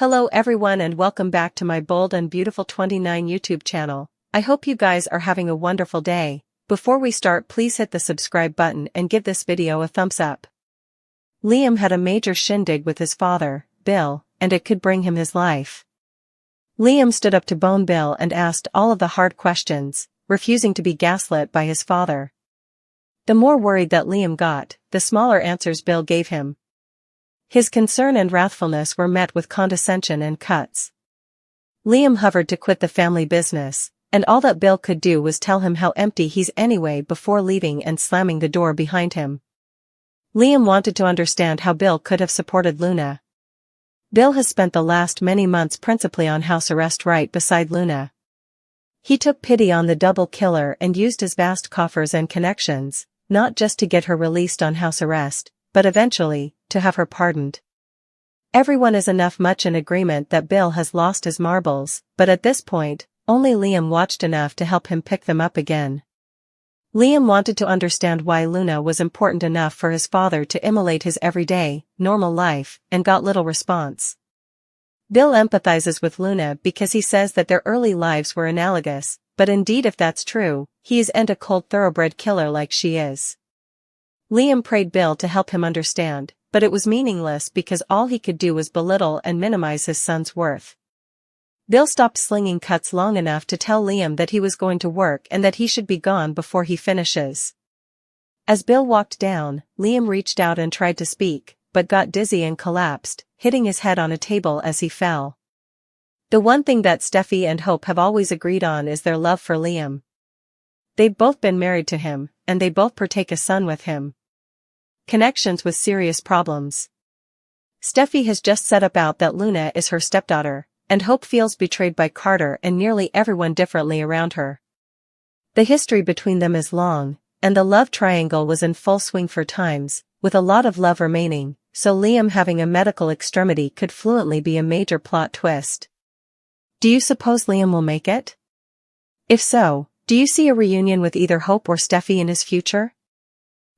Hello everyone and welcome back to my Bold and Beautiful 29 YouTube channel. I hope you guys are having a wonderful day. Before we start, please hit the subscribe button and give this video a thumbs up. Liam had a major shindig with his father, Bill, and it could bring him his life. Liam stood up to bone Bill and asked all of the hard questions, refusing to be gaslit by his father. The more worried that Liam got, the smaller answers Bill gave him. His concern and wrathfulness were met with condescension and cuts. Liam hovered to quit the family business, and all that Bill could do was tell him how empty he's anyway before leaving and slamming the door behind him. Liam wanted to understand how Bill could have supported Luna. Bill has spent the last many months principally on house arrest right beside Luna. He took pity on the double killer and used his vast coffers and connections, not just to get her released on house arrest, but eventually, to have her pardoned. Everyone is much in agreement that Bill has lost his marbles, but at this point, only Liam watched enough to help him pick them up again. Liam wanted to understand why Luna was important enough for his father to immolate his everyday, normal life, and got little response. Bill empathizes with Luna because he says that their early lives were analogous, but indeed if that's true, he isn't a cold thoroughbred killer like she is. Liam prayed Bill to help him understand, but it was meaningless because all he could do was belittle and minimize his son's worth. Bill stopped slinging cuts long enough to tell Liam that he was going to work and that he should be gone before he finishes. As Bill walked down, Liam reached out and tried to speak, but got dizzy and collapsed, hitting his head on a table as he fell. The one thing that Steffy and Hope have always agreed on is their love for Liam. They've both been married to him, and they both partake a son with him. Connections with serious problems. Steffy has just set about that Luna is her stepdaughter, and Hope feels betrayed by Carter and nearly everyone differently around her. The history between them is long, and the love triangle was in full swing for times, with a lot of love remaining, so Liam having a medical extremity could fluently be a major plot twist. Do you suppose Liam will make it? If so, do you see a reunion with either Hope or Steffy in his future?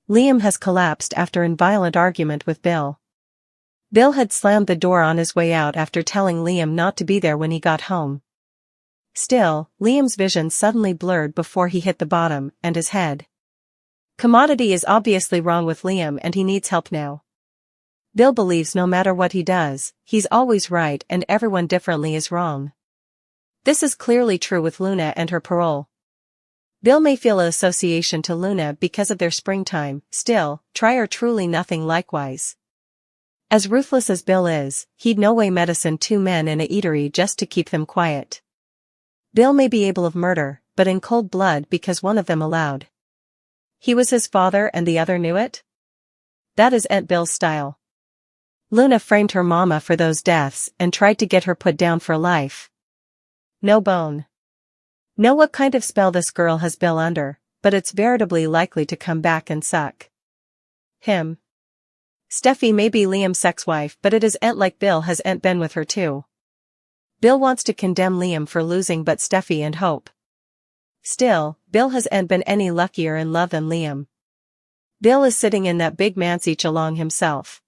Liam has collapsed after a violent argument with Bill. Bill had slammed the door on his way out after telling Liam not to be there when he got home. Still, Liam's vision suddenly blurred before he hit the bottom and his head. Commodity is obviously wrong with Liam and he needs help now. Bill believes no matter what he does, he's always right and everyone differently is wrong. This is clearly true with Luna and her parole. Bill may feel an association to Luna because of their springtime, still, try or truly nothing likewise. As ruthless as Bill is, he'd no way medicine two men in a eatery just to keep them quiet. Bill may be able of murder, but in cold blood because one of them allowed. He was his father and the other knew it? That is Aunt Bill's style. Luna framed her mama for those deaths and tried to get her put down for life. No bone. Know what kind of spell this girl has Bill under, but it's veritably likely to come back and suck him. Steffy may be Liam's sex-wife, but it is Aunt like Bill has Aunt been with her too. Bill wants to condemn Liam for losing but Steffy and Hope. Still, Bill has Aunt been any luckier in love than Liam. Bill is sitting in that big manse each along himself.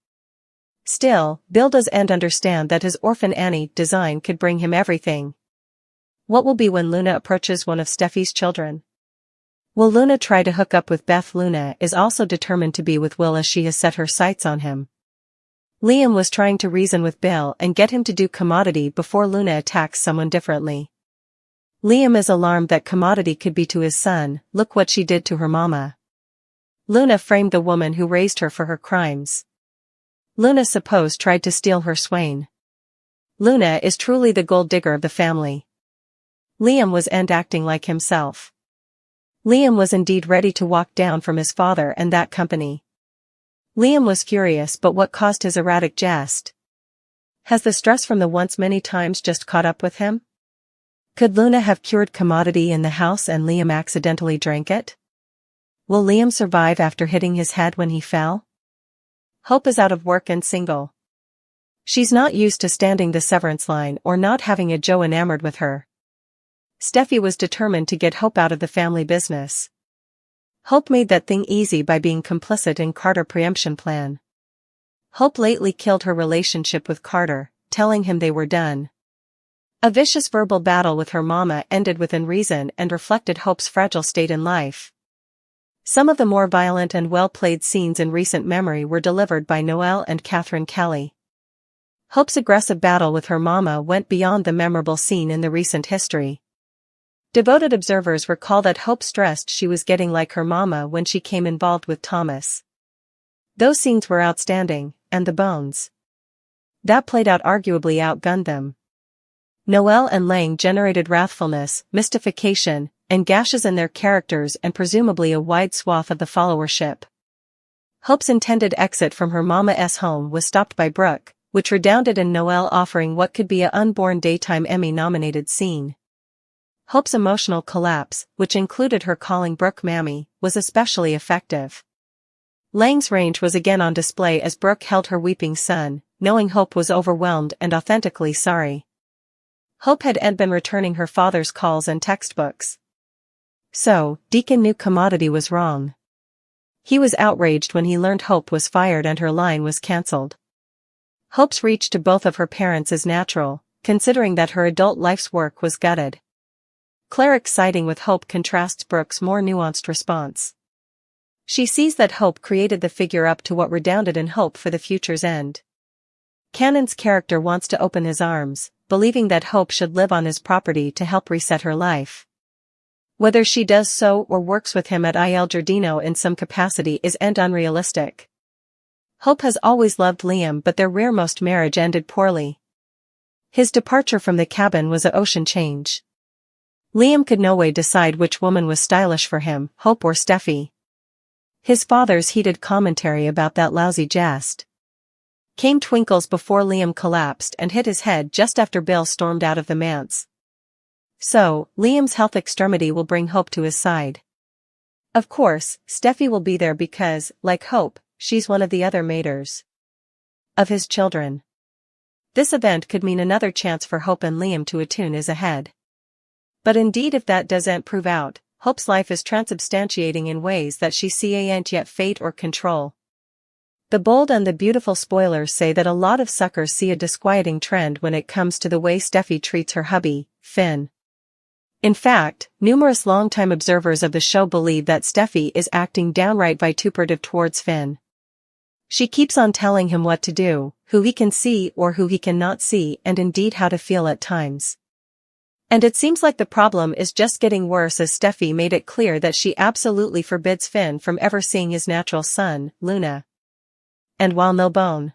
Still, Bill does Aunt understand that his orphan Annie design could bring him everything. What will be when Luna approaches one of Steffy's children? Will Luna try to hook up with Beth? Luna is also determined to be with Will as she has set her sights on him. Liam was trying to reason with Bill and get him to do Commodity before Luna attacks someone differently. Liam is alarmed that Commodity could be to his son. Look what she did to her mama. Luna framed the woman who raised her for her crimes. Luna suppose tried to steal her swain. Luna is truly the gold digger of the family. Liam was acting like himself. Liam was indeed ready to walk down from his father and that company. Liam was furious, but what caused his erratic jest? Has the stress from the once many times just caught up with him? Could Luna have cured Commodity in the house and Liam accidentally drank it? Will Liam survive after hitting his head when he fell? Hope is out of work and single. She's not used to standing the severance line or not having a Joe enamored with her. Steffy was determined to get Hope out of the family business. Hope made that thing easy by being complicit in Carter preemption plan. Hope lately killed her relationship with Carter, telling him they were done. A vicious verbal battle with her mama ended within reason and reflected Hope's fragile state in life. Some of the more violent and well-played scenes in recent memory were delivered by Noelle and Catherine Kelly. Hope's aggressive battle with her mama went beyond the memorable scene in the recent history. Devoted observers recall that Hope stressed she was getting like her mama when she came involved with Thomas. Those scenes were outstanding, and the bones that played out arguably outgunned them. Noelle and Lang generated wrathfulness, mystification, and gashes in their characters and presumably a wide swath of the followership. Hope's intended exit from her mama's home was stopped by Brooke, which redounded in Noelle offering what could be a unborn Daytime Emmy-nominated scene. Hope's emotional collapse, which included her calling Brooke Mammy, was especially effective. Lang's range was again on display as Brooke held her weeping son, knowing Hope was overwhelmed and authentically sorry. Hope had been returning her father's calls and textbooks. So, Deacon knew Commodity was wrong. He was outraged when he learned Hope was fired and her line was cancelled. Hope's reach to both of her parents is natural, considering that her adult life's work was gutted. Cleric's siding with Hope contrasts Brooke's more nuanced response. She sees that Hope created the figure up to what redounded in hope for the future's end. Cannon's character wants to open his arms, believing that Hope should live on his property to help reset her life. Whether she does so or works with him at Il Giardino in some capacity is unrealistic. Hope has always loved Liam, but their rearmost marriage ended poorly. His departure from the cabin was an ocean change. Liam could no way decide which woman was stylish for him, Hope or Steffy. His father's heated commentary about that lousy jest came twinkles before Liam collapsed and hit his head just after Bill stormed out of the manse. So, Liam's health extremity will bring Hope to his side. Of course, Steffy will be there because, like Hope, she's one of the other maters of his children. This event could mean another chance for Hope and Liam to attune is ahead. But indeed if that doesn't prove out, Hope's life is transubstantiating in ways that she can't yet fate or control. The Bold and the Beautiful spoilers say that a lot of suckers see a disquieting trend when it comes to the way Steffy treats her hubby, Finn. In fact, numerous longtime observers of the show believe that Steffy is acting downright vituperative towards Finn. She keeps on telling him what to do, who he can see or who he cannot see, and indeed how to feel at times. And it seems like the problem is just getting worse as Steffy made it clear that she absolutely forbids Finn from ever seeing his natural son, Luna. And while no bone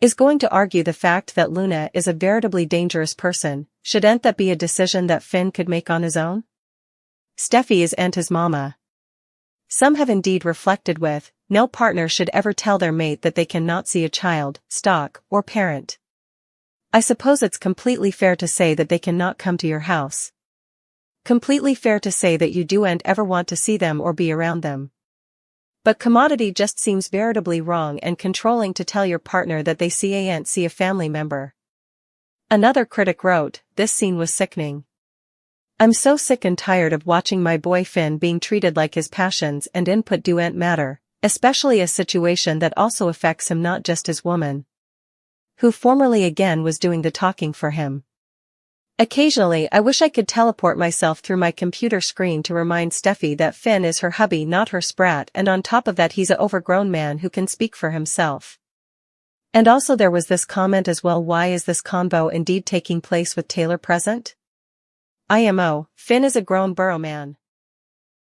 is going to argue the fact that Luna is a veritably dangerous person, shouldn't that be a decision that Finn could make on his own? Steffy is his mama. Some have indeed reflected with, no partner should ever tell their mate that they cannot see a child, stalk, or parent. I suppose it's completely fair to say that they cannot come to your house. Completely fair to say that you don't ever want to see them or be around them. But Commodity just seems veritably wrong and controlling to tell your partner that they can't see a family member. Another critic wrote, "This scene was sickening. I'm so sick and tired of watching my boy Finn being treated like his passions and input don't matter, especially a situation that also affects him, not just his woman, who formerly again was doing the talking for him. Occasionally I wish I could teleport myself through my computer screen to remind Steffy that Finn is her hubby, not her sprat, and on top of that he's a overgrown man who can speak for himself." And also there was this comment as well, why is this convo indeed taking place with Taylor present? IMO, Finn is a grown borough man.